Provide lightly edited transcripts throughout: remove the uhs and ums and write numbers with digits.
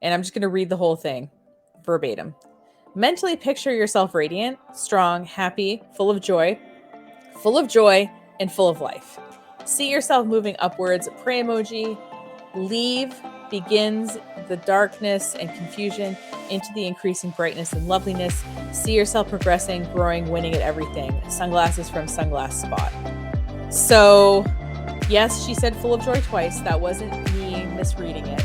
And I'm just going to read the whole thing verbatim. Mentally picture yourself radiant, strong, happy, full of joy, and full of life. See yourself moving upwards. Pray emoji. Leave begins the darkness and confusion into the increasing brightness and loveliness. See yourself progressing, growing, winning at everything. Sunglasses from Sunglass Spot. So, yes, she said full of joy twice. That wasn't me misreading it.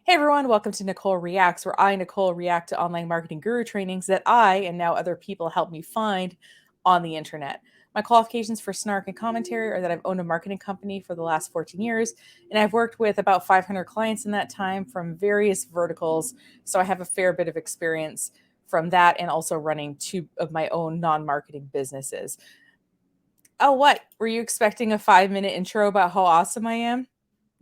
Hey everyone, welcome to Nicole Reacts, where I, Nicole, react to online marketing guru trainings that I and now other people help me find on the internet. My qualifications for snark and commentary are that I've owned a marketing company for the last 14 years, and I've worked with about 500 clients in that time from various verticals, so I have a fair bit of experience from that and also running two of my own non-marketing businesses. Oh, what? Were you expecting a 5-minute intro about how awesome I am?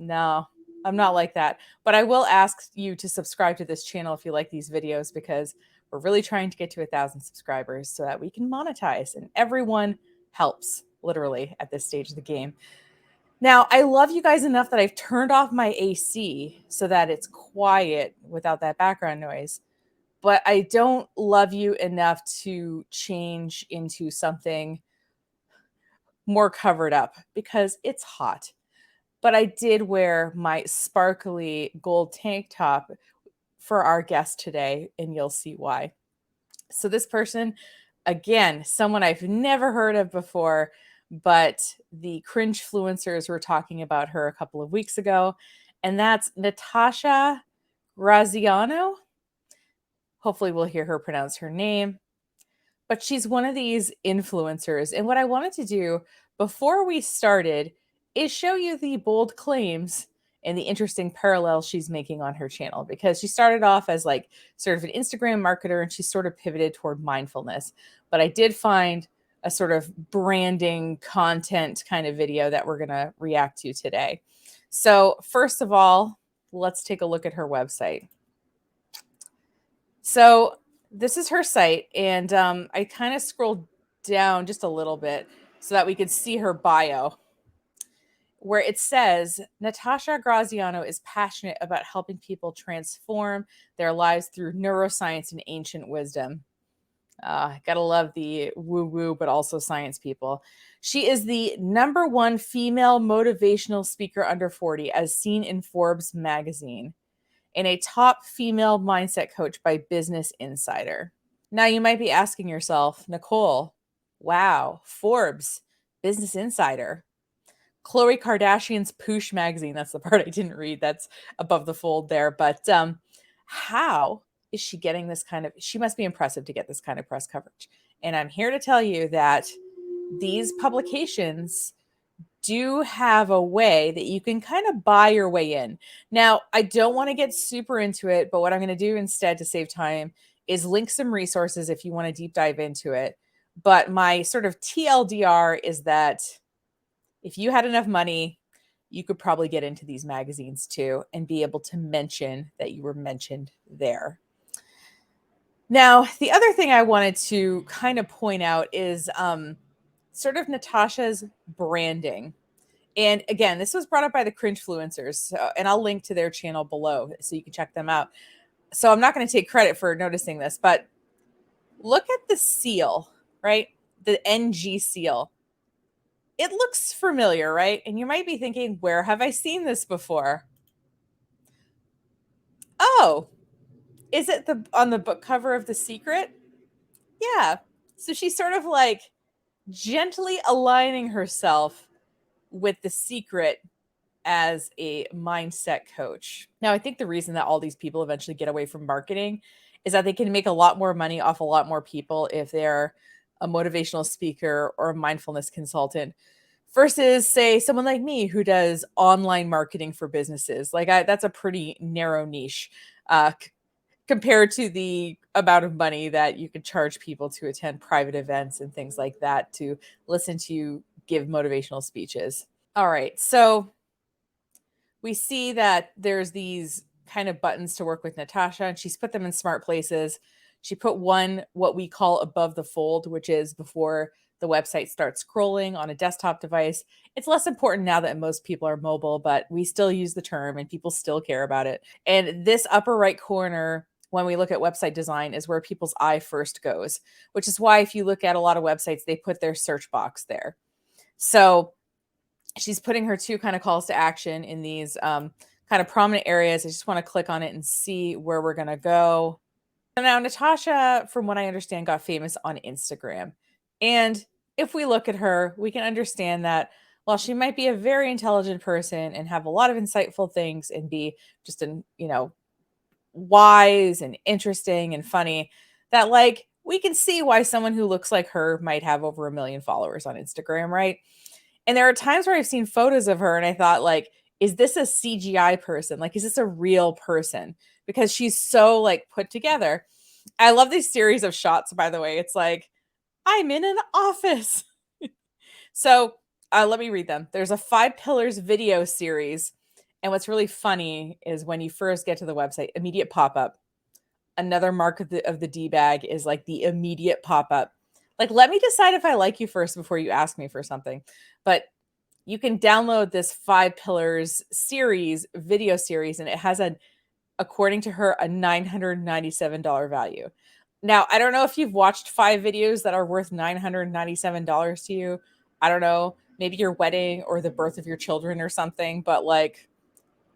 No, I'm not like that. But I will ask you to subscribe to this channel if you like these videos, because we're really trying to get to 1,000 subscribers so that we can monetize, and everyone helps literally at this stage of the game. Now, I love you guys enough that I've turned off my AC so that it's quiet without that background noise. But I don't love you enough to change into something more covered up because it's hot. But I did wear my sparkly gold tank top for our guest today, and you'll see why. So this person, again, someone I've never heard of before, but the cringe fluencers were talking about her a couple of weeks ago, and that's Natasha Graziano. Hopefully we'll hear her pronounce her name. But she's one of these influencers. And what I wanted to do before we started is show you the bold claims and the interesting parallels she's making on her channel, because she started off as like sort of an Instagram marketer and she sort of pivoted toward mindfulness. But I did find a sort of branding content kind of video that we're going to react to today. So first of all, let's take a look at her website. So this is her site, and I kind of scrolled down just a little bit so that we could see her bio, where it says Natasha Graziano is passionate about helping people transform their lives through neuroscience and ancient wisdom. Gotta love the woo-woo, but also science people. She is the #1 female motivational speaker under 40, as seen in Forbes magazine, and a top female mindset coach by Business Insider. Now you might be asking yourself, Nicole, wow, Forbes, Business Insider, Khloe Kardashian's Poosh magazine. That's the part I didn't read. That's above the fold there. But how is she getting this kind of, she must be impressive to get this kind of press coverage. And I'm here to tell you that these publications do have a way that you can kind of buy your way in. Now, I don't want to get super into it, but what I'm going to do instead to save time is link some resources if you want to deep dive into it. But my sort of TLDR is that if you had enough money, you could probably get into these magazines too and be able to mention that you were mentioned there. Now, the other thing I wanted to kind of point out is sort of Natasha's branding. And again, this was brought up by the cringe fluencers, and I'll link to their channel below so you can check them out. So I'm not going to take credit for noticing this, but look at the seal, right? The NG seal. It looks familiar, right? And you might be thinking, where have I seen this before? Oh, is it on the book cover of The Secret? Yeah. So she's sort of like gently aligning herself with The Secret as a mindset coach. Now, I think the reason that all these people eventually get away from marketing is that they can make a lot more money off a lot more people if they're a motivational speaker or a mindfulness consultant versus, say, someone like me who does online marketing for businesses. Like that's a pretty narrow niche compared to the amount of money that you could charge people to attend private events and things like that, to listen to you give motivational speeches. All right, so we see that there's these kind of buttons to work with Natasha, and she's put them in smart places. She put one, what we call above the fold, which is before the website starts scrolling on a desktop device. It's less important now that most people are mobile, but we still use the term and people still care about it. And this upper right corner, when we look at website design, is where people's eye first goes, which is why if you look at a lot of websites, they put their search box there. So she's putting her two kind of calls to action in these kind of prominent areas. I just want to click on it and see where we're going to go. So now Natasha, from what I understand, got famous on Instagram. And if we look at her, we can understand that while she might be a very intelligent person and have a lot of insightful things and be just an, wise and interesting and funny, that like we can see why someone who looks like her might have over 1 million followers on Instagram, right? And there are times where I've seen photos of her and I thought, like, is this a CGI person? Like, is this a real person? Because she's so like put together. I love these series of shots, by the way. It's like, I'm in an office. So let me read them. There's a 5 pillars video series. And what's really funny is when you first get to the website, immediate pop-up. Another mark of the D-bag is like the immediate pop-up. Like, let me decide if I like you first before you ask me for something. But you can download this 5 pillars series, video series, and it has according to her, a $997 value. Now, I don't know if you've watched 5 videos that are worth $997 to you. I don't know, maybe your wedding or the birth of your children or something, but like,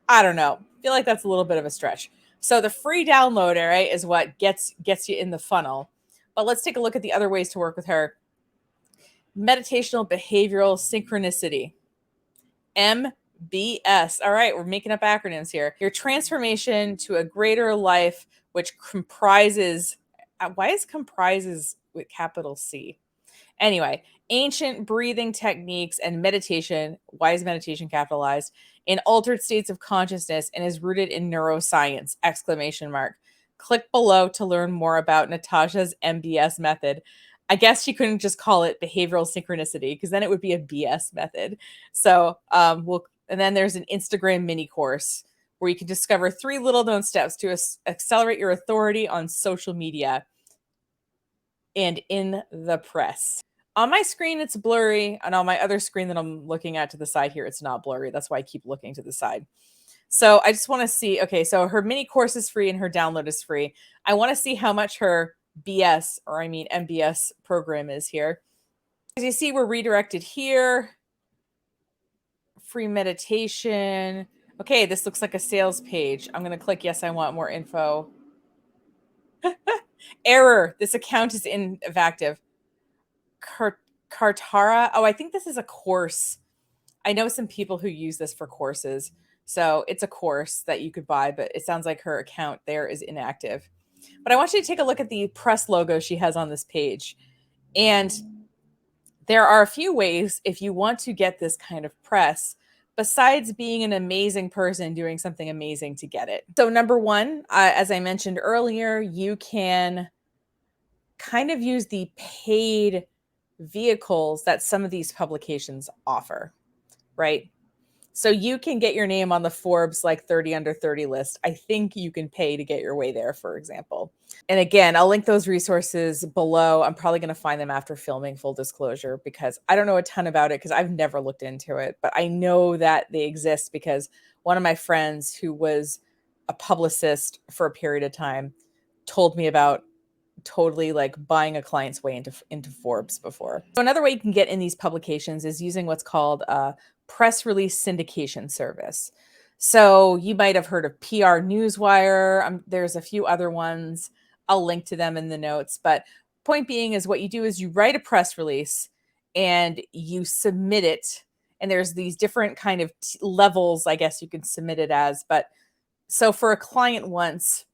I don't know. I feel like that's a little bit of a stretch. So the free download, right, is what gets you in the funnel. But let's take a look at the other ways to work with her. Meditational behavioral synchronicity. MBS. All right, we're making up acronyms here. Your transformation to a greater life, which comprises, why is comprises with capital C? Anyway, ancient breathing techniques and meditation. Why is meditation capitalized? In altered states of consciousness and is rooted in neuroscience, exclamation mark. Click below to learn more about Natasha's MBS method. I guess she couldn't just call it behavioral synchronicity because then it would be a BS method. So and then there's an Instagram mini course where you can discover 3 little known steps to accelerate your authority on social media and in the press. On my screen, it's blurry. And on my other screen that I'm looking at to the side here, it's not blurry. That's why I keep looking to the side. So I just want to see, okay, so her mini course is free and her download is free. I want to see how much her MBS program is here. As you see, we're redirected here. Free meditation. Okay, this looks like a sales page. I'm going to click yes, I want more info. Error. This account is inactive. Kartara. Oh, I think this is a course. I know some people who use this for courses. So it's a course that you could buy, but it sounds like her account there is inactive. But I want you to take a look at the press logo she has on this page. And there are a few ways if you want to get this kind of press, besides being an amazing person doing something amazing to get it. So number one, as I mentioned earlier, you can kind of use the paid vehicles that some of these publications offer, right? So you can get your name on the Forbes like 30 under 30 list. I think you can pay to get your way there, for example. And again, I'll link those resources below. I'm probably going to find them after filming, full disclosure, because I don't know a ton about it because I've never looked into it. But I know that they exist because one of my friends who was a publicist for a period of time told me about totally like buying a client's way into Forbes before. So another way you can get in these publications is using what's called a press release syndication service. So you might have heard of PR Newswire. There's a few other ones. I'll link to them in the notes. But point being is what you do is you write a press release and you submit it. And there's these different kind of levels, I guess you can submit it as. But so for a client once,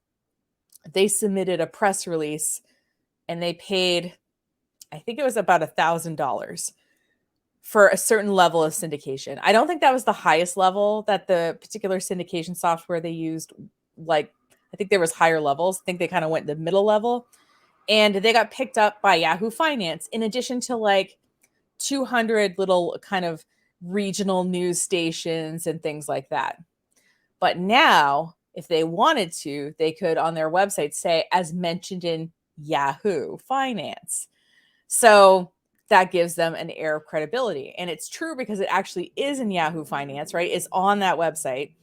they submitted a press release and they paid, I think it was about $1,000 for a certain level of syndication. I don't think that was the highest level that the particular syndication software they used. Like, I think there was higher levels. I think they kind of went the middle level, and they got picked up by Yahoo Finance in addition to like 200 little kind of regional news stations and things like that. But now, if they wanted to, they could on their website say, as mentioned in Yahoo Finance. So that gives them an air of credibility. And it's true because it actually is in Yahoo Finance, right? It's on that website.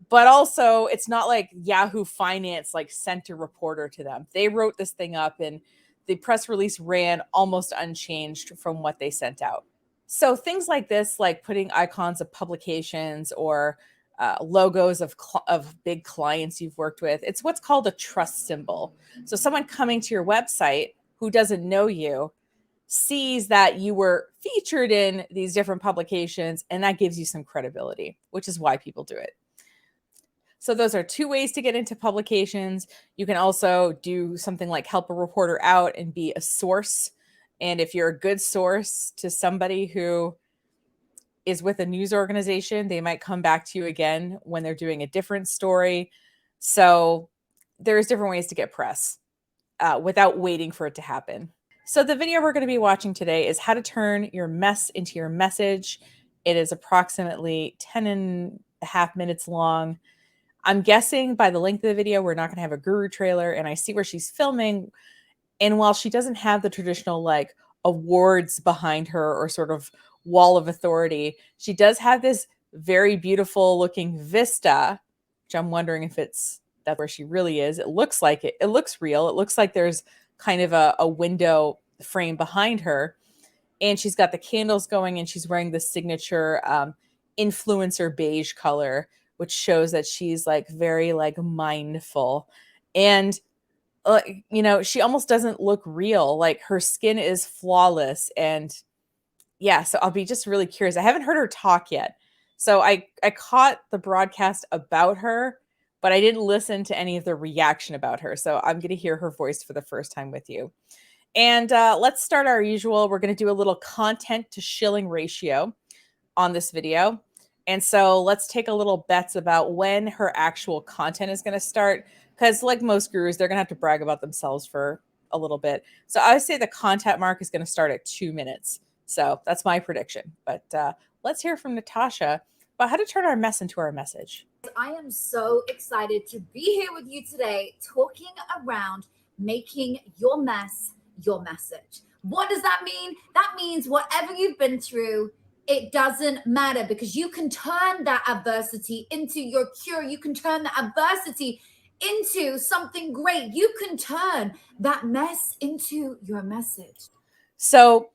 But also, it's not like Yahoo Finance like sent a reporter to them. They wrote this thing up, and the press release ran almost unchanged from what they sent out. So things like this, like putting icons of publications or logos of big clients you've worked with, it's what's called a trust symbol. So someone coming to your website who doesn't know you sees that you were featured in these different publications, and that gives you some credibility, which is why people do it. So those are two ways to get into publications. You can also do something like help a reporter out and be a source. And if you're a good source to somebody who is with a news organization, they might come back to you again when they're doing a different story. So there's different ways to get press without waiting for it to happen. So the video we're going to be watching today is how to turn your mess into your message. It is approximately 10 and a half minutes long. I'm guessing by the length of the video, we're not going to have a guru trailer, and I see where she's filming. And while she doesn't have the traditional like awards behind her or sort of wall of authority, she does have this very beautiful looking vista, which I'm wondering if that's where she really is. It looks like it. It looks real. It looks like there's kind of a window frame behind her. And she's got the candles going, and she's wearing the signature influencer beige color, which shows that she's like very like mindful. And you know, she almost doesn't look real. Like her skin is flawless. And yeah, so I'll be just really curious. I haven't heard her talk yet. So I caught the broadcast about her, but I didn't listen to any of the reaction about her. So I'm going to hear her voice for the first time with you. And let's start our usual. We're going to do a little content to shilling ratio on this video. And so let's take a little bets about when her actual content is going to start. Because like most gurus, they're going to have to brag about themselves for a little bit. So I would say the content mark is going to start at 2 minutes. So that's my prediction. But let's hear from Natasha about how to turn our mess into our message. I am so excited to be here with you today talking around making your mess your message. What does that mean? That means whatever you've been through, it doesn't matter, because you can turn that adversity into your cure. You can turn the adversity into something great. You can turn that mess into your message. So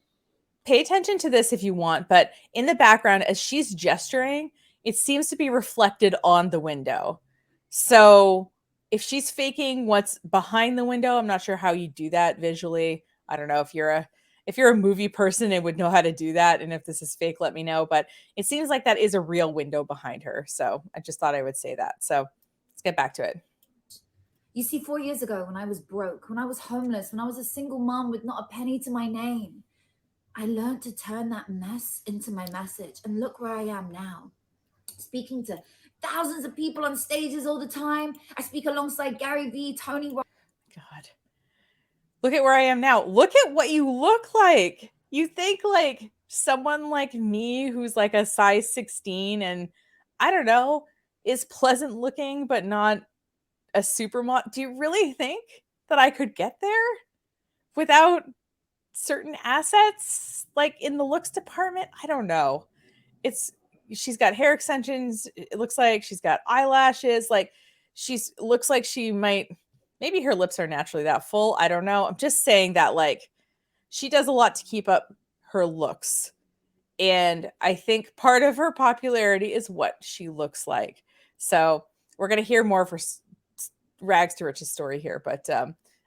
pay attention to this if you want, but in the background, as she's gesturing, it seems to be reflected on the window. So if she's faking what's behind the window, I'm not sure how you do that visually. I don't know if you're a movie person and would know how to do that. And if this is fake, let me know. But it seems like that is a real window behind her. So I just thought I would say that. So let's get back to it. You see, 4 years ago, when I was broke, when I was homeless, when I was a single mom with not a penny to my name, I learned to turn that mess into my message. And look where I am now, speaking to thousands of people on stages all the time. I speak alongside Gary Vee, Tony Robbins. God. Look at where I am now. Look at what you look like. You think like someone like me who's like a size 16 and I don't know, is pleasant looking but not a supermodel. Do you really think that I could get there without certain assets like in the looks department? I don't know. She's got hair extensions. It looks like she's got eyelashes. Like looks like she might, maybe her lips are naturally that full. I don't know. I'm just saying that like she does a lot to keep up her looks. And I think part of her popularity is what she looks like. So we're going to hear more of her rags to riches story here. But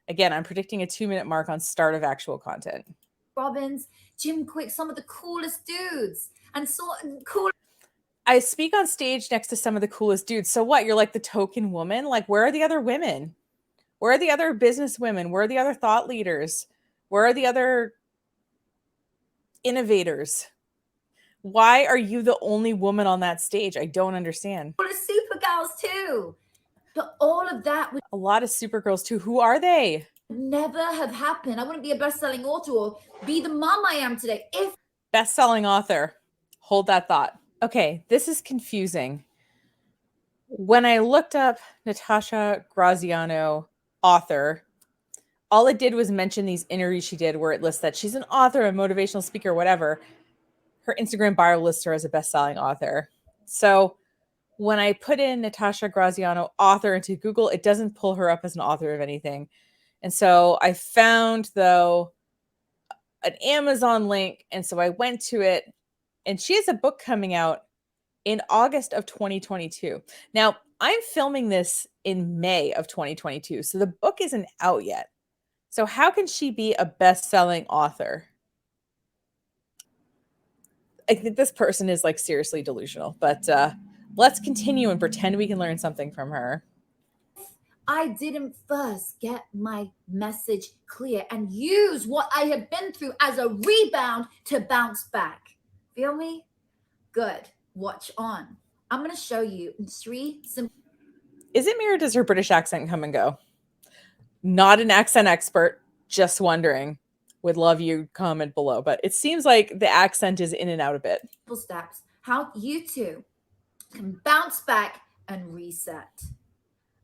again, I'm predicting a 2-minute mark on start of actual content. Robbins, Jim Quick, some of the coolest dudes, and so cool. I speak on stage next to some of the coolest dudes. So what? You're like the token woman? Like, where are the other women? Where are the other business women? Where are the other thought leaders? Where are the other innovators? Why are you the only woman on that stage? I don't understand. What are super girls too? But all of that would a lot of super girls too. Who are they? Never have happened. I wouldn't be a best-selling author or be the mom I am today if best-selling author. Hold that thought. Okay, this is confusing. When I looked up Natasha Graziano, author, all it did was mention these interviews she did where it lists that she's an author, a motivational speaker, whatever. Her Instagram bio lists her as a best-selling author. So when I put in Natasha Graziano author into Google, it doesn't pull her up as an author of anything. And so I found, though, an Amazon link. And so I went to it, and she has a book coming out in August of 2022. Now, I'm filming this in May of 2022, so the book isn't out yet. So how can she be a best-selling author? I think this person is like seriously delusional, but let's continue and pretend we can learn something from her. I didn't first get my message clear and use what I have been through as a rebound to bounce back. Feel me? Good. Watch on. I'm going to show you in 3 simple. Is it me or does her British accent come and go? Not an accent expert, just wondering. Would love you comment below, but it seems like the accent is in and out a bit. Steps how you too can bounce back and reset.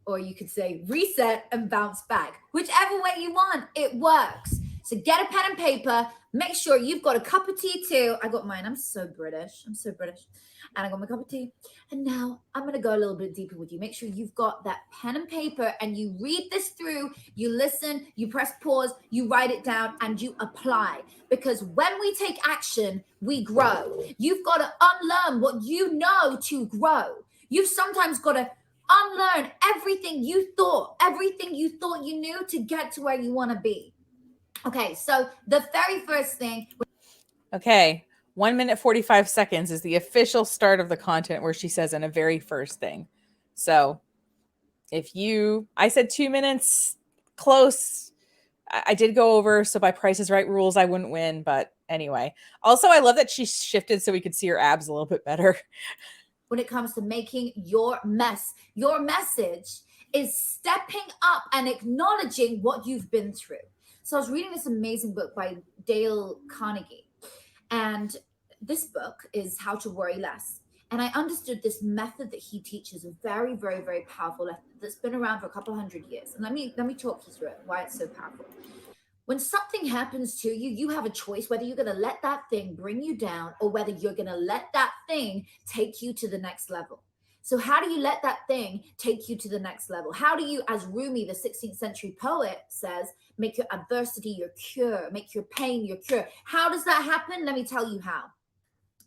Or you could say reset and bounce back. Whichever way you want, it works. So get a pen and paper. Make sure you've got a cup of tea too. I got mine. I'm so British. And I got my cup of tea. And now I'm going to go a little bit deeper with you. Make sure you've got that pen and paper and you read this through. You listen, you press pause, you write it down, and you apply. Because when we take action, we grow. You've got to unlearn what you know to grow. You've sometimes got to unlearn everything you thought you knew to get to where you want to be. Okay, so the very first thing. Okay, 1 minute 45 seconds is the official start of the content where she says in a very first thing. So I said 2 minutes, close. I did go over, so by Price is Right rules, I wouldn't win. But anyway, also I love that she shifted so we could see her abs a little bit better. When it comes to making your message is stepping up and acknowledging what you've been through. So I was reading this amazing book by Dale Carnegie, and this book is How to Worry Less. And I understood this method that he teaches, a very, very, very powerful method that's been around for a couple hundred years. And let me talk you through it, why it's so powerful. When something happens to you, you have a choice whether you're going to let that thing bring you down or whether you're going to let that thing take you to the next level. So how do you let that thing take you to the next level? How do you, as Rumi, the 16th century poet, says, make your adversity your cure, make your pain your cure? How does that happen? Let me tell you how.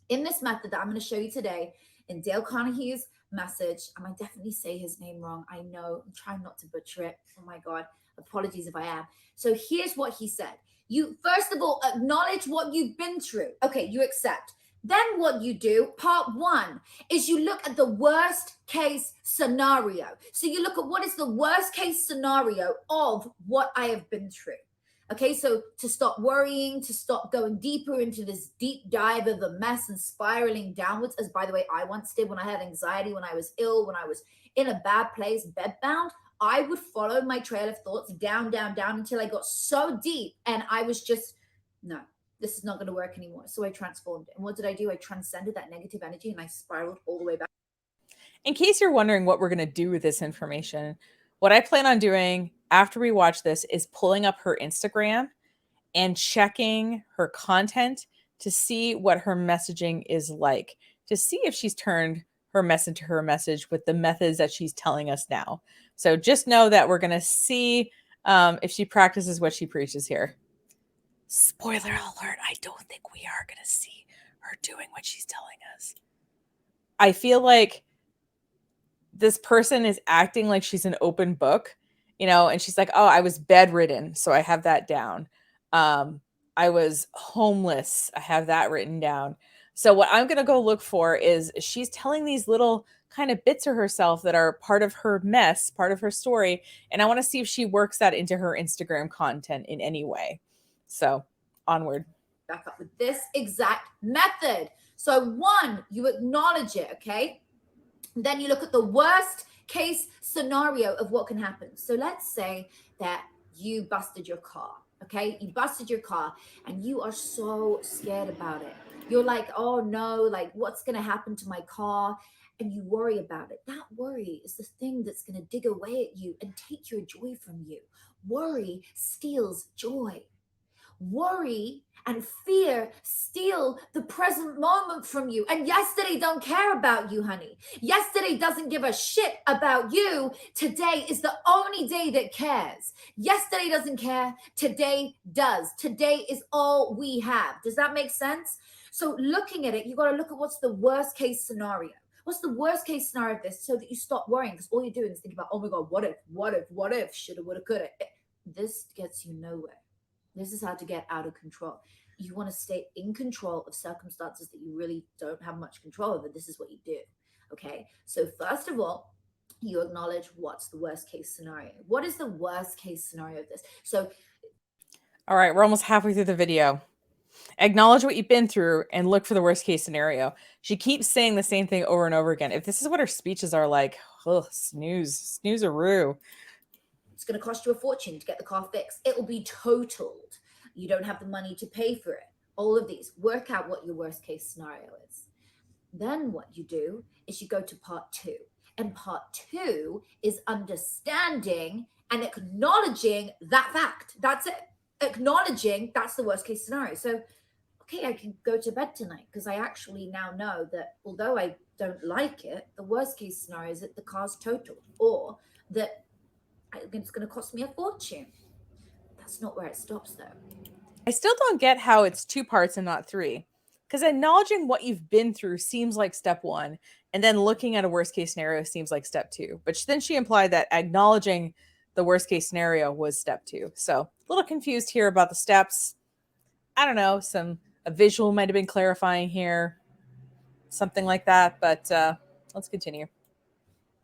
In this method that I'm going to show you today, in Dale Carnegie's message, I might definitely say his name wrong. I know, I'm trying not to butcher it. Oh my God. Apologies if I am. So here's what he said. You, first of all, acknowledge what you've been through. Okay, you accept. Then what you do, part 1, is you look at the worst case scenario. So you look at what is the worst case scenario of what I have been through. Okay, so to stop worrying, to stop going deeper into this deep dive of the mess and spiraling downwards, as by the way, I once did when I had anxiety, when I was ill, when I was in a bad place, bedbound. I would follow my trail of thoughts down, down, down until I got so deep and I was just, no, this is not going to work anymore. So I transformed. And what did I do? I transcended that negative energy and I spiraled all the way back. In case you're wondering what we're going to do with this information, what I plan on doing after we watch this is pulling up her Instagram and checking her content to see what her messaging is like, to see if she's turned her message to her message with the methods that she's telling us now. So just know that we're going to see if she practices what she preaches here. Spoiler alert, I don't think we are going to see her doing what she's telling us. I feel like this person is acting like she's an open book, and she's like, oh, I was bedridden, so I have that down. I was homeless. I have that written down. So what I'm going to go look for is she's telling these little kind of bits of herself that are part of her mess, part of her story. And I want to see if she works that into her Instagram content in any way. So onward. Back up with this exact method. So 1, you acknowledge it, okay? Then you look at the worst case scenario of what can happen. So let's say that you busted your car. Okay, you busted your car and you are so scared about it. You're like, oh no, like what's going to happen to my car? And you worry about it. That worry is the thing that's going to dig away at you and take your joy from you. Worry steals joy. Worry and fear steal the present moment from you. And yesterday don't care about you, honey. Yesterday doesn't give a shit about you. Today is the only day that cares. Yesterday doesn't care. Today does. Today is all we have. Does that make sense? So looking at it, you got to look at what's the worst case scenario. What's the worst case scenario of this so that you stop worrying? Because all you're doing is thinking about, oh my God, what if, shoulda, woulda, coulda. This gets you nowhere. This is how to get out of control. You want to stay in control of circumstances that you really don't have much control over. This is what you do. Okay. So, first of all, you acknowledge what's the worst case scenario. What is the worst case scenario of this? So, all right, we're almost halfway through the video. Acknowledge what you've been through and look for the worst case scenario. She keeps saying the same thing over and over again. If this is what her speeches are like, snooze-a-roo. It's going to cost you a fortune to get the car fixed. It will be totaled. You don't have the money to pay for it. All of these. Work out what your worst case scenario is. Then what you do is you go to part 2. And part 2 is understanding and acknowledging that fact. That's it. Acknowledging that's the worst case scenario. So, okay, I can go to bed tonight because I actually now know that although I don't like it, the worst case scenario is that the car's totaled or that it's going to cost me a fortune. That's not where it stops, though. I still don't get how it's 2 parts and not 3. Because acknowledging what you've been through seems like step 1, and then looking at a worst case scenario seems like step 2. But then she implied that acknowledging the worst case scenario was step 2. So a little confused here about the steps. I don't know, a visual might have been clarifying here, something like that. But let's continue.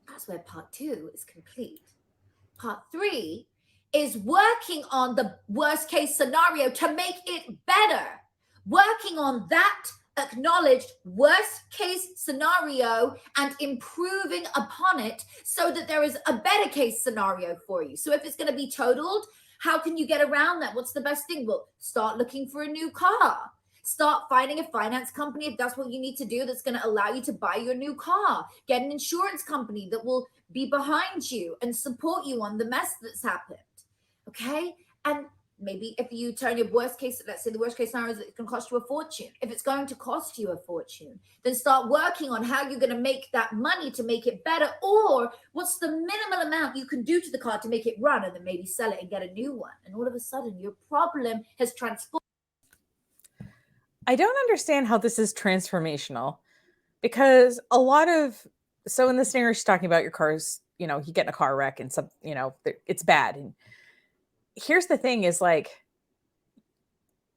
That's where part 2 is complete. Part 3 is working on the worst case scenario to make it better. Working on that acknowledged worst case scenario and improving upon it so that there is a better case scenario for you. So if it's going to be totaled, how can you get around that? What's the best thing? Well, start looking for a new car. Start finding a finance company if that's what you need to do that's going to allow you to buy your new car. Get an insurance company that will be behind you and support you on the mess that's happened. Okay? And maybe if you turn your worst case, let's say the worst case scenario is it can cost you a fortune. If it's going to cost you a fortune, then start working on how you're going to make that money to make it better, or what's the minimal amount you can do to the car to make it run, and then maybe sell it and get a new one. And all of a sudden, your problem has transformed. I don't understand how this is transformational, because a lot of, so in the scenario she's talking about your cars, you get in a car wreck and some, it's bad. And here's the thing is like,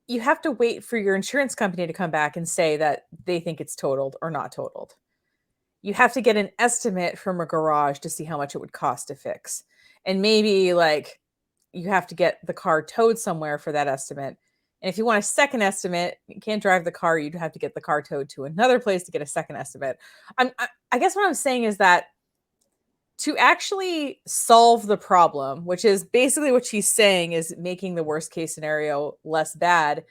you have to wait for your insurance company to come back and say that they think it's totaled or not totaled. You have to get an estimate from a garage to see how much it would cost to fix. And maybe like you have to get the car towed somewhere for that estimate. And if you want a second estimate, you can't drive the car. You'd have to get the car towed to another place to get a second estimate. I guess what I'm saying is that to actually solve the problem, which is basically what she's saying is making the worst case scenario less bad,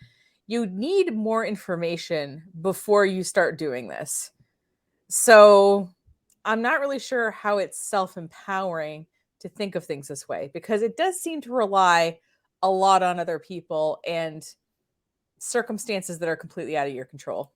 you need more information before you start doing this. So I'm not really sure how it's self-empowering to think of things this way, because it does seem to rely a lot on other people and circumstances that are completely out of your control.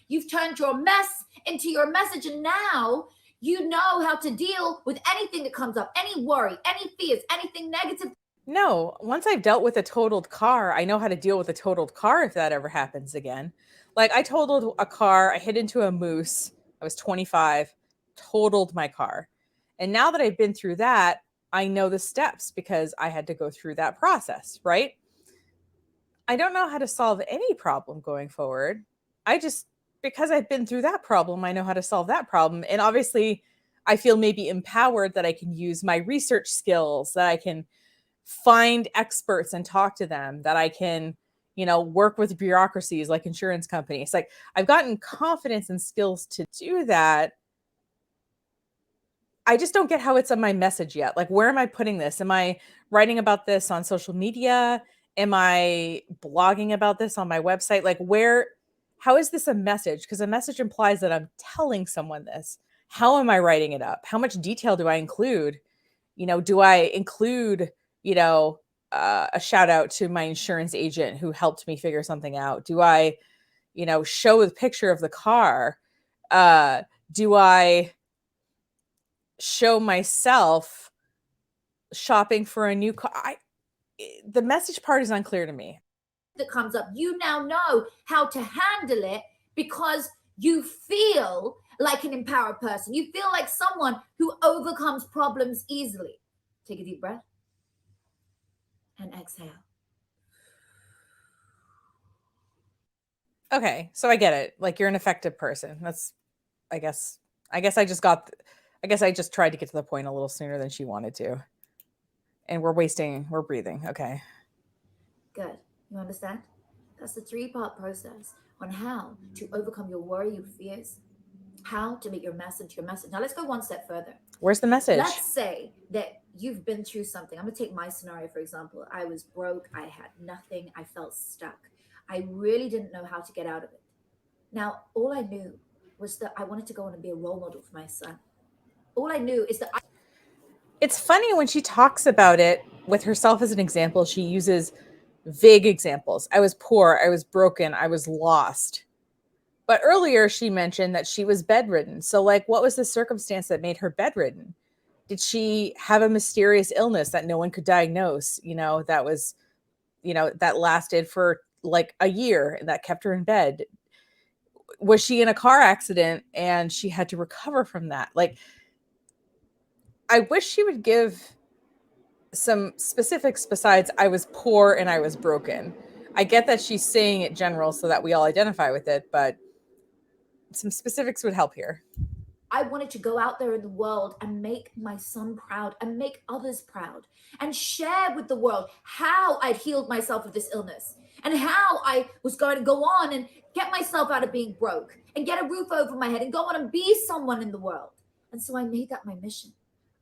You've turned your mess into your message, and now you know how to deal with anything that comes up, any worry, any fears, anything negative. No, once I've dealt with a totaled car, I know how to deal with a totaled car if that ever happens again. Like I totaled a car, I hit into a moose, I was 25, totaled my car. And now that I've been through that, I know the steps because I had to go through that process, right? I don't know how to solve any problem going forward. Because I've been through that problem, I know how to solve that problem. And obviously, I feel maybe empowered that I can use my research skills, that I can find experts and talk to them, that I can, work with bureaucracies like insurance companies. Like I've gotten confidence and skills to do that. I just don't get how it's on my message yet. Like, where am I putting this? Am I writing about this on social media? Am I blogging about this on my website? Like how is this a message? Because a message implies that I'm telling someone this. How am I writing it up? How much detail do I include? do I include, a shout out to my insurance agent who helped me figure something out? Do I, show a picture of the car? Do I show myself shopping for a new car? The message part is unclear to me. That comes up, you now know how to handle it because you feel like an empowered person. You feel like someone who overcomes problems easily. Take a deep breath and exhale. Okay, so I get it. Like, you're an effective person. That's, I guess I just tried to get to the point a little sooner than she wanted to. And we're breathing. Okay. Good. You understand? That's the 3-part process on how to overcome your worry, your fears, how to make your message your message. Now let's go one step further. Where's the message? Let's say that you've been through something. I'm going to take my scenario, for example. I was broke. I had nothing. I felt stuck. I really didn't know how to get out of it. Now, all I knew was that I wanted to go on and be a role model for my son. All I knew is that It's funny when she talks about it with herself as an example, she uses vague examples. I was poor, I was broken, I was lost. But earlier she mentioned that she was bedridden. So, like, what was the circumstance that made her bedridden? Did she have a mysterious illness that no one could diagnose? That was, that lasted for like a year and that kept her in bed. Was she in a car accident and she had to recover from that? Like, I wish she would give some specifics besides I was poor and I was broken. I get that she's saying it general so that we all identify with it, but some specifics would help here. I wanted to go out there in the world and make my son proud and make others proud and share with the world how I'd healed myself of this illness and how I was going to go on and get myself out of being broke and get a roof over my head and go on and be someone in the world. And so I made that my mission.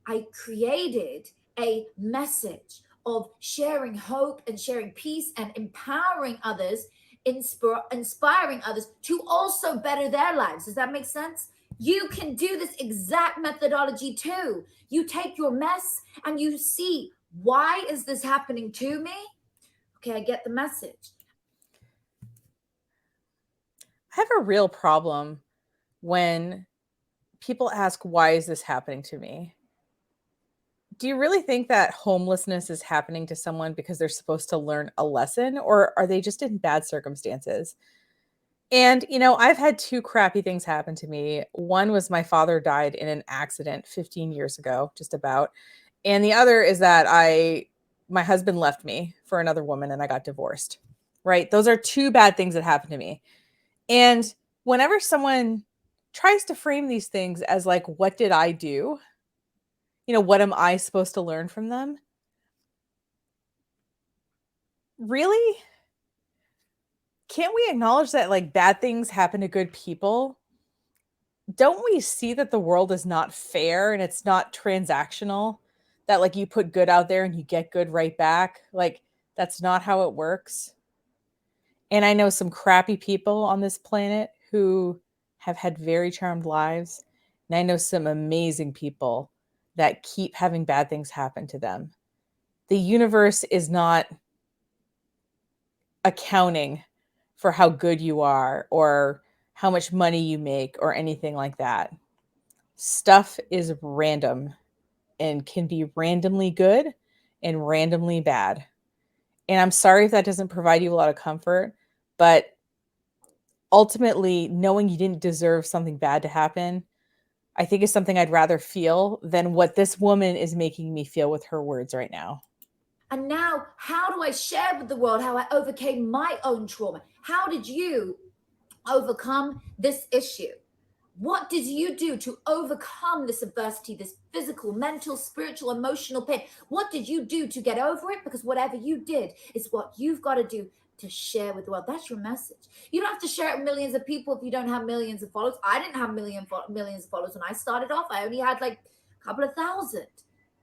I created a message of sharing hope and sharing peace and empowering others, inspiring others to also better their lives. Does that make sense? You can do this exact methodology too. You take your mess and you see, why is this happening to me? Okay, I get the message. I have a real problem when people ask, why is this happening to me? Do you really think that homelessness is happening to someone because they're supposed to learn a lesson, or are they just in bad circumstances? And, I've had 2 crappy things happen to me. One was my father died in an accident 15 years ago, just about. And the other is that my husband left me for another woman and I got divorced. Right? Those are 2 bad things that happened to me. And whenever someone tries to frame these things as like, what did I do? What am I supposed to learn from them? Really? Can't we acknowledge that like bad things happen to good people? Don't we see that the world is not fair and it's not transactional? That like you put good out there and you get good right back? Like, that's not how it works. And I know some crappy people on this planet who have had very charmed lives. And I know some amazing people that keep having bad things happen to them. The universe is not accounting for how good you are or how much money you make or anything like that. Stuff is random and can be randomly good and randomly bad. And I'm sorry if that doesn't provide you a lot of comfort, but ultimately, knowing you didn't deserve something bad to happen, I think is something I'd rather feel than what this woman is making me feel with her words right now. And now, how do I share with the world how I overcame my own trauma? How did you overcome this issue? What did you do to overcome this adversity, this physical, mental, spiritual, emotional pain? What did you do to get over it? Because whatever you did is what you've got to do to share with the world. That's your message. You don't have to share it with millions of people if you don't have millions of followers. I didn't have millions of followers when I started off. I only had like a couple of thousand.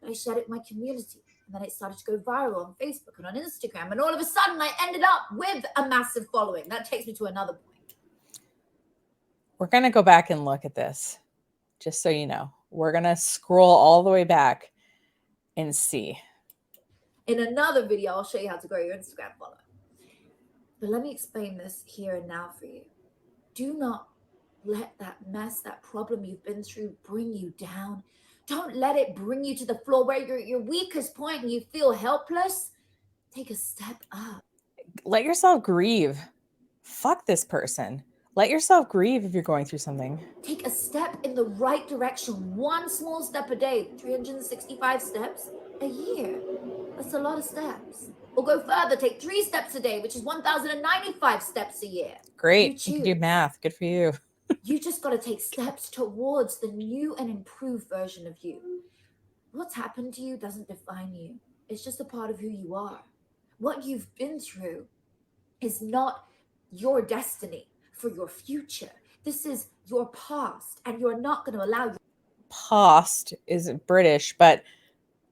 But I shared it with my community. And then it started to go viral on Facebook and on Instagram. And all of a sudden, I ended up with a massive following. That takes me to another point. We're going to go back and look at this, just so you know. We're going to scroll all the way back and see. In another video, I'll show you how to grow your Instagram following. But let me explain this here and now for you. Do not let that mess, that problem you've been through bring you down. Don't let it bring you to the floor where you're at your weakest point and you feel helpless. Take a step up. Let yourself grieve. Fuck this person. Let yourself grieve if you're going through something. Take a step in the right direction. One small step a day, 365 steps a year. That's a lot of steps. Or go further, take 3 steps a day, which is 1,095 steps a year. Great. You can do math. Good for you. You just got to take steps towards the new and improved version of you. What's happened to you doesn't define you. It's just a part of who you are. What you've been through is not your destiny for your future. This is your past, and you're not going to allow your past is British, but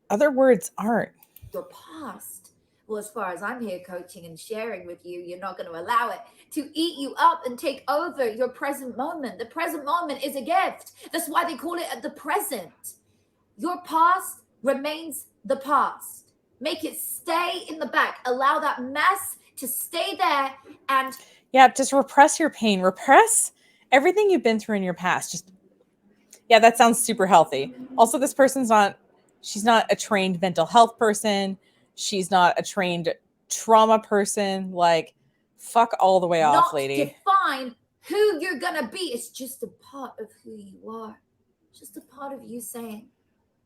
other words aren't. Your past. Well, as far as I'm here coaching and sharing with you, you're not going to allow it to eat you up and take over your present moment. The present moment is a gift. That's why they call it the present. Your past remains the past. Make it stay in the back. Allow that mess to stay there and just repress your pain. Repress everything you've been through in your past. That sounds super healthy. Also, this person's she's not a trained mental health person. She's not a trained trauma person. Like, fuck all the way off, lady. Define who you're gonna be. It's just a part of who you are. Just a part of you saying,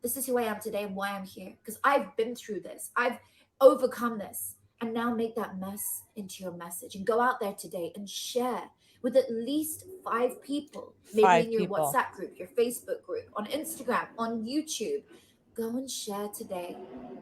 this is who I am today and why I'm here. Because I've been through this. I've overcome this. And now make that mess into your message and go out there today and share with at least 5 people, maybe in your WhatsApp group, your Facebook group, on Instagram, on YouTube. Go and share today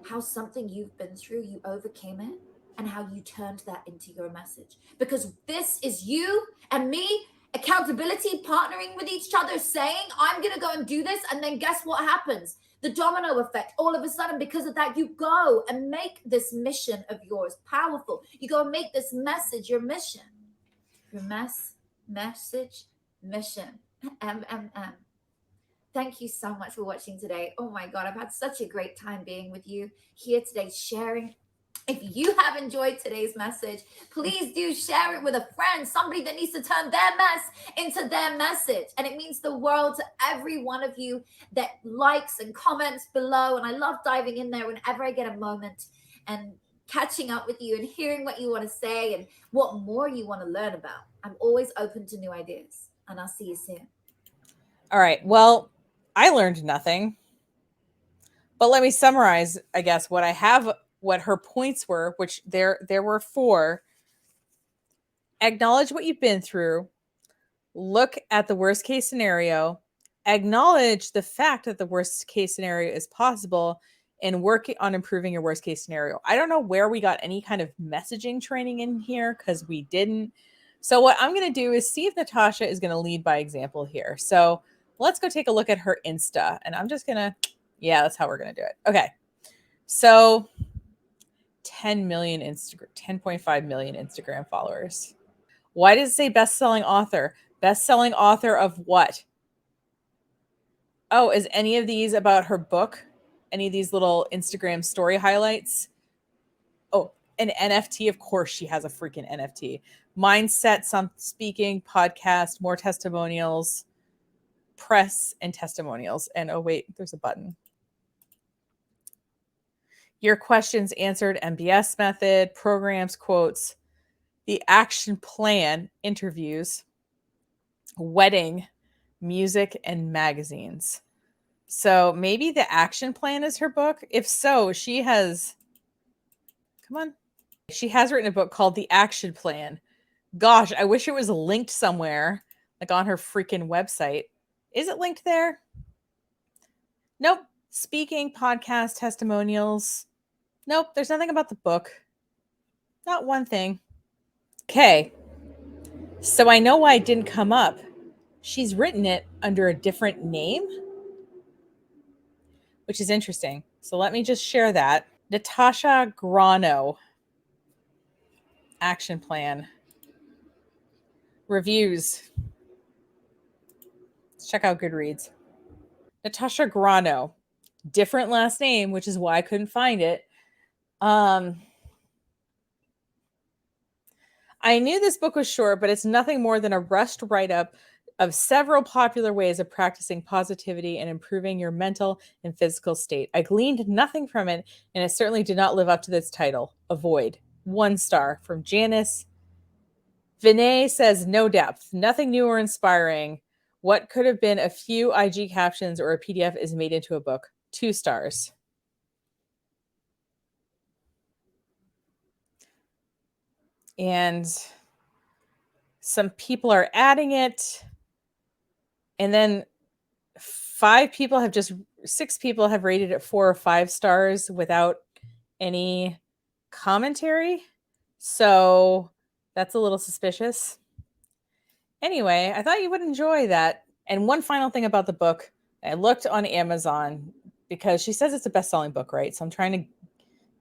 how something you've been through, you overcame it, and how you turned that into your message. Because this is you and me, accountability, partnering with each other, saying, I'm going to go and do this. And then guess what happens? The domino effect. All of a sudden, because of that, you go and make this mission of yours powerful. You go and make this message your mission. Your message, mission. MMM. Thank you so much for watching today. Oh my God, I've had such a great time being with you here today, sharing. If you have enjoyed today's message, please do share it with a friend, somebody that needs to turn their mess into their message. And it means the world to every one of you that likes and comments below. And I love diving in there whenever I get a moment and catching up with you and hearing what you want to say and what more you want to learn about. I'm always open to new ideas, and I'll see you soon. All right. Well, I learned nothing, but let me summarize, I guess, what her points were, which there were 4. Acknowledge what you've been through. Look at the worst case scenario. Acknowledge the fact that the worst case scenario is possible and work on improving your worst case scenario. I don't know where we got any kind of messaging training in here because we didn't. So what I'm going to do is see if Natasha is going to lead by example here. So let's go take a look at her Insta. And I'm just going to, that's how we're going to do it. Okay. So 10 million Instagram, 10.5 million Instagram followers. Why does it say best-selling author? Best-selling author of what? Oh, is any of these about her book? Any of these little Instagram story highlights? Oh, an NFT. Of course she has a freaking NFT. Mindset, some speaking, podcast, more testimonials, press and testimonials. And oh wait, there's a button. Your questions answered, MBS method, programs, quotes, the action plan, interviews, wedding, music, and magazines. So maybe the action plan is her book. If so, she has written a book called The Action Plan. Gosh, I wish it was linked somewhere, like on her freaking website. Is it linked there? Nope. Speaking, podcast, testimonials. Nope, there's nothing about the book. Not one thing. Okay. So I know why it didn't come up. She's written it under a different name, which is interesting. So let me just share that. Natasha Graziano. Action plan. Reviews. Let's check out Goodreads. Natasha Graziano. different last name, which is why I couldn't find it. I knew this book was short, but it's nothing more than a rushed write-up of several popular ways of practicing positivity and improving your mental and physical state. I gleaned nothing from it, and it certainly did not live up to this title. Avoid. 1 star from Janice. Vinay says no depth, nothing new or inspiring. What could have been a few IG captions or a PDF is made into a book. 2 stars. And some people are adding it. And then 6 people have rated it 4 or 5 stars without any commentary. So that's a little suspicious. Anyway, I thought you would enjoy that. And one final thing about the book, I looked on Amazon because she says it's a best-selling book, right? So I'm trying to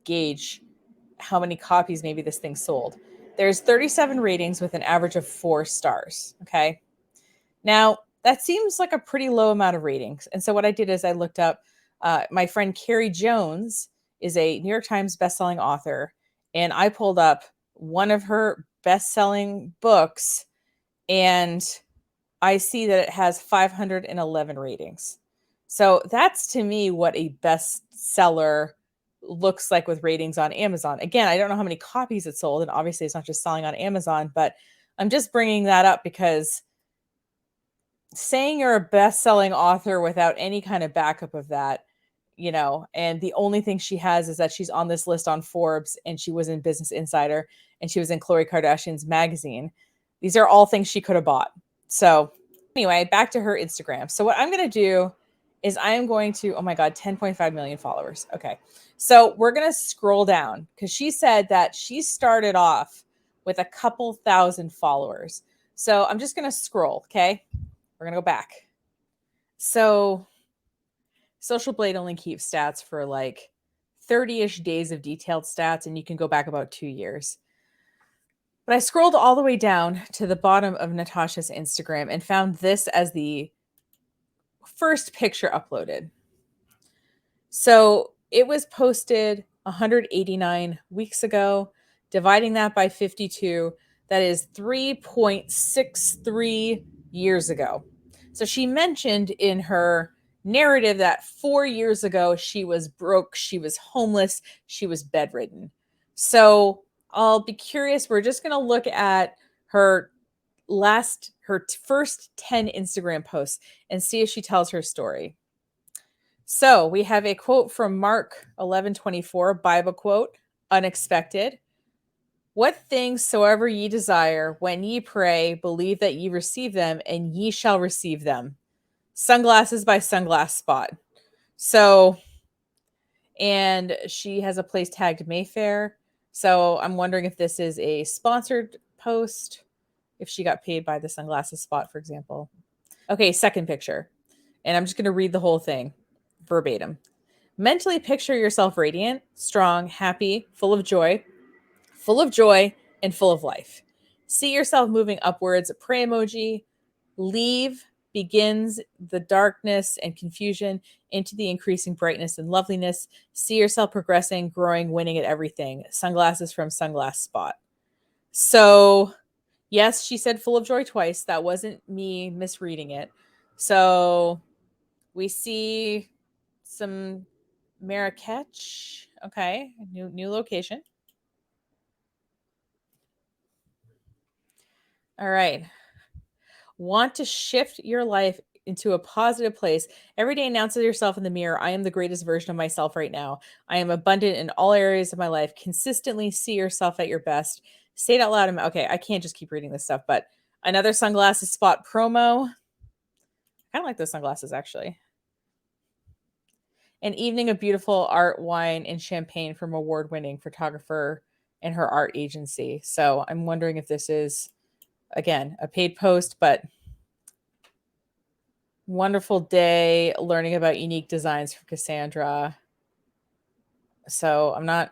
gauge how many copies maybe this thing sold. There's 37 ratings with an average of 4 stars. Okay. Now, that seems like a pretty low amount of ratings. And so what I did is I looked up my friend Carrie Jones is a New York Times bestselling author. And I pulled up one of her best-selling books, and I see that it has 511 ratings. So that's to me what a bestseller looks like with ratings on Amazon. Again, I don't know how many copies it sold, and obviously it's not just selling on Amazon, but I'm just bringing that up because saying you're a best-selling author without any kind of backup of that, and the only thing she has is that she's on this list on Forbes, and she was in Business Insider, and she was in Khloe Kardashian's magazine. These are all things she could have bought. So anyway, back to her Instagram. So what I'm going to do is I am going to, oh my God, 10.5 million followers. Okay. So we're going to scroll down because she said that she started off with a couple thousand followers. So I'm just going to scroll. Okay. We're going to go back. So Social Blade only keeps stats for like 30-ish days of detailed stats, and you can go back about 2 years. But I scrolled all the way down to the bottom of Natasha's Instagram and found this as the first picture uploaded. So it was posted 189 weeks ago. Dividing that by 52, that is 3.63 years ago. So she mentioned in her narrative that 4 years ago she was broke, she was homeless, she was bedridden. So I'll be curious. We're just going to look at her first 10 Instagram posts and see if she tells her story. So we have a quote from Mark 11:24, Bible quote, unexpected. What things soever ye desire, when ye pray, believe that ye receive them, and ye shall receive them. Sunglasses by Sunglass Spot. So, and she has a place tagged Mayfair. So I'm wondering if this is a sponsored post, if she got paid by the Sunglasses Spot, for example. Okay, second picture. And I'm just going to read the whole thing verbatim. Mentally picture yourself radiant, strong, happy, full of joy, and full of life. See yourself moving upwards. Pray emoji. Leave begins the darkness and confusion into the increasing brightness and loveliness. See yourself progressing, growing, winning at everything. Sunglasses from Sunglass Spot. So, yes, she said full of joy twice. That wasn't me misreading it. So, we see some Marrakech. Okay, new location. All right. Want to shift your life into a positive place. Every day announce to yourself in the mirror, I am the greatest version of myself right now. I am abundant in all areas of my life. Consistently see yourself at your best. Say it out loud. Okay, I can't just keep reading this stuff, but another Sunglasses Spot promo. I kind of like those sunglasses, actually. An evening of beautiful art, wine, and champagne from award-winning photographer and her art agency. So I'm wondering if this is, again, a paid post, but wonderful day learning about unique designs for Cassandra. So I'm not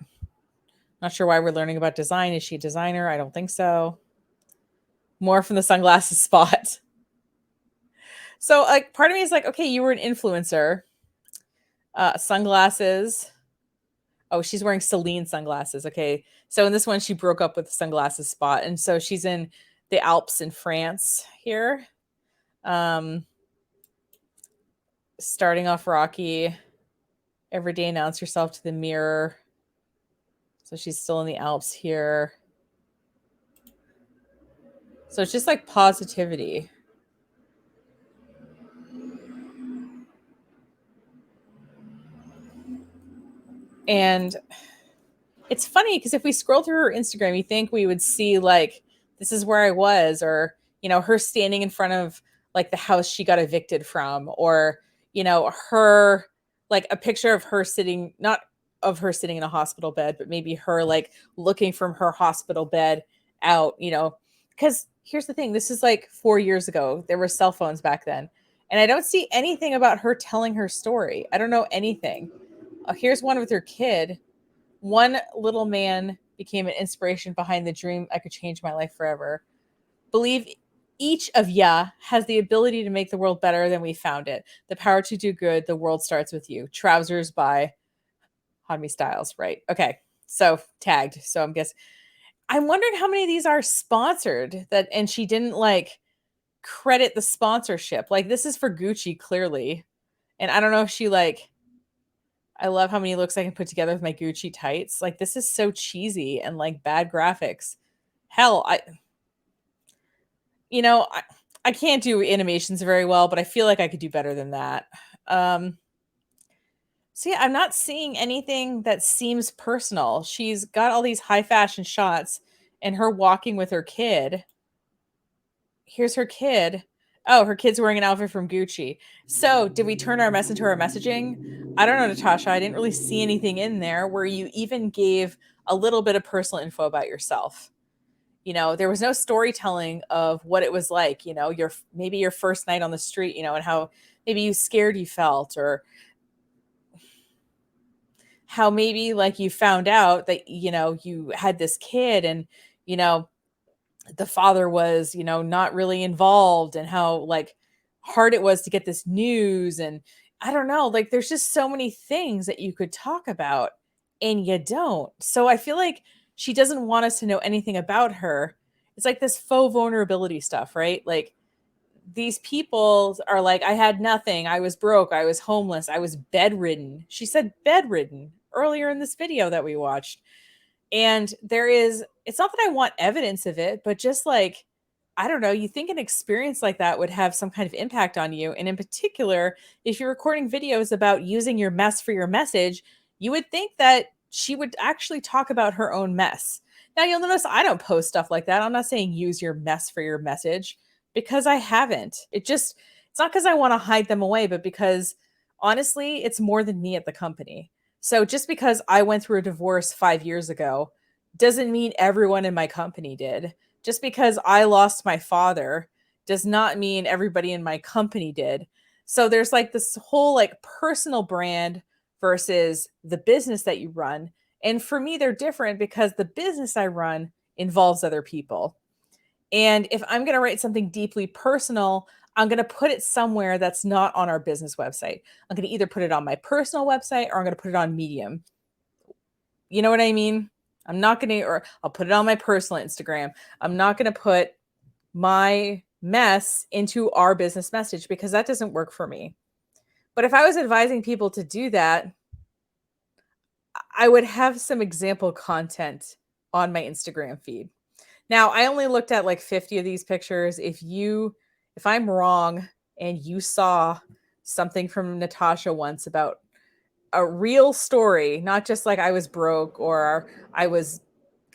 sure why we're learning about design. Is she a designer? I don't think so. More from the Sunglasses Spot. So like part of me is like, okay, you were an influencer. Sunglasses. Oh, she's wearing Celine sunglasses. Okay. So in this one, she broke up with the sunglasses spot. And so she's in the Alps in France here. Starting off rocky. Every day announce yourself to the mirror. So she's still in the Alps here. So it's just like positivity. And it's funny because if we scroll through her Instagram, you think we would see like, this is where I was, or, you know, her standing in front of like the house she got evicted from, or, you know, her, like a picture of her sitting, not of her sitting in a hospital bed, but maybe her like looking from her hospital bed out, you know, because here's the thing, this is like 4 years ago. There were cell phones back then. And I don't see anything about her telling her story. I don't know anything. Here's one with her kid. One little man became an inspiration behind the dream I could change my life forever. Believe each of ya has the ability to make the world better than we found it. The power to do good. The world starts with you. Trousers by Hanmi Styles. Right. Okay. So tagged. So I'm wondering how many of these are sponsored that, and she didn't like credit the sponsorship. Like this is for Gucci clearly. And I don't know if she like, I love how many looks I can put together with my Gucci tights. Like this is so cheesy and like bad graphics. Hell, I can't do animations very well, but I feel like I could do better than that. So yeah, I'm not seeing anything that seems personal. She's got all these high fashion shots and her walking with her kid. Here's her kid. Oh, her kid's wearing an outfit from Gucci. So, did we turn our mess into our messaging? I don't know, Natasha. I didn't really see anything in there where you even gave a little bit of personal info about yourself. You know, there was no storytelling of what it was like, you know, maybe your first night on the street, you know, and how maybe you scared you felt, or how maybe like you found out that, you know, you had this kid and, you know, the father was, you know, not really involved, and how like hard it was to get this news. And I don't know, like there's just so many things that you could talk about and you don't. So I feel like she doesn't want us to know anything about her. It's like this faux vulnerability stuff, right? Like these people are like, I had nothing. I was broke. I was homeless. I was bedridden. She said bedridden earlier in this video that we watched. And it's not that I want evidence of it, but just like, I don't know, you think an experience like that would have some kind of impact on you. And in particular, if you're recording videos about using your mess for your message, you would think that she would actually talk about her own mess. Now, you'll notice I don't post stuff like that. I'm not saying use your mess for your message because I haven't. It's not because I want to hide them away, but because honestly, it's more than me at the company. So just because I went through a divorce 5 years ago doesn't mean everyone in my company did. Just because I lost my father does not mean everybody in my company did. So there's like this whole like personal brand versus the business that you run. And for me, they're different because the business I run involves other people. And if I'm going to write something deeply personal, I'm going to put it somewhere that's not on our business website. I'm going to either put it on my personal website or I'm going to put it on Medium. You know what I mean? I'm not going to, or I'll put it on my personal Instagram. I'm not going to put my mess into our business message because that doesn't work for me. But if I was advising people to do that, I would have some example content on my Instagram feed. Now, I only looked at like 50 of these pictures. If I'm wrong and you saw something from Natasha once about a real story, not just like I was broke or I was,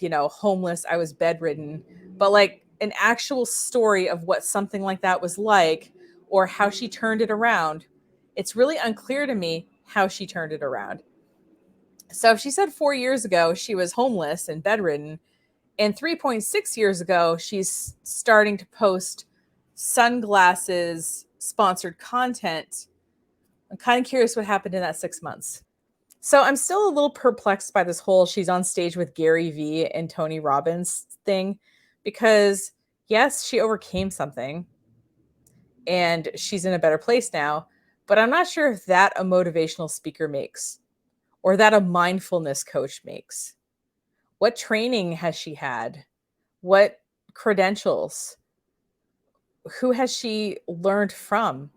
you know, homeless, I was bedridden, but like an actual story of what something like that was like or how she turned it around, it's really unclear to me how she turned it around. So if she said 4 years ago she was homeless and bedridden, and 3.6 years ago, she's starting to post sunglasses sponsored content. I'm kind of curious what happened in that 6 months. So I'm still a little perplexed by this whole she's on stage with Gary Vee and Tony Robbins thing, because yes, she overcame something and she's in a better place now. but I'm not sure if that a motivational speaker makes or that a mindfulness coach makes. What training has she had? What credentials? Who has she learned from?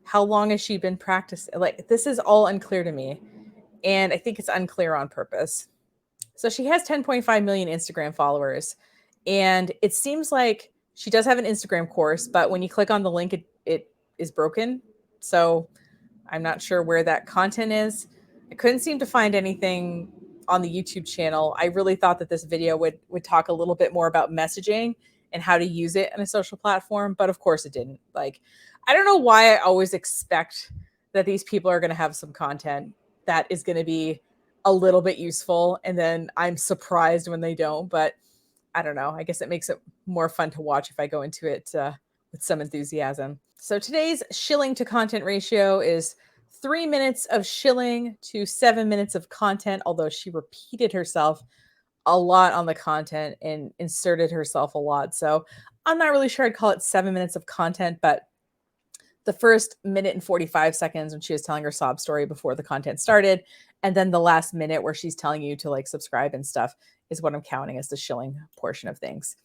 How long has she been practicing? Like, this is all unclear to me. And I think it's unclear on purpose. So she has 10.5 million Instagram followers. And it seems like she does have an Instagram course, but when you click on the link, it is broken. So I'm not sure where that content is. I couldn't seem to find anything on the YouTube channel. I really thought that this video would talk a little bit more about messaging and how to use it in a social platform, but of course it didn't. Like, I don't know why I always expect that these people are going to have some content that is going to be a little bit useful, and then I'm surprised when they don't. But I don't know. I guess it makes it more fun to watch if I go into it with some enthusiasm. So today's shilling to content ratio is 3 minutes of shilling to 7 minutes of content, although she repeated herself a lot on the content and inserted herself a lot. So I'm not really sure I'd call it 7 minutes of content, but the first minute and 45 seconds when she was telling her sob story before the content started, and then the last minute where she's telling you to like subscribe and stuff is what I'm counting as the shilling portion of things.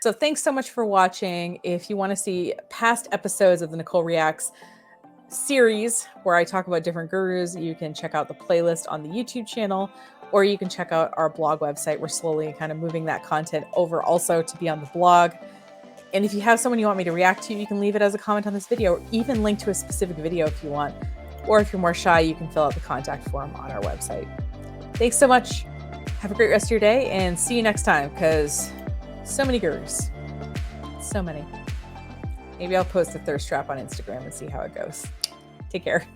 So thanks so much for watching. If you want to see past episodes of the Nicole Reacts series where I talk about different gurus, you can check out the playlist on the YouTube channel, or you can check out our blog website. We're slowly kind of moving that content over also to be on the blog. And if you have someone you want me to react to, you can leave it as a comment on this video, or even link to a specific video if you want. Or if you're more shy, you can fill out the contact form on our website. Thanks so much. Have a great rest of your day, and see you next time, because so many gurus. So many. Maybe I'll post a thirst trap on Instagram and see how it goes. Take care.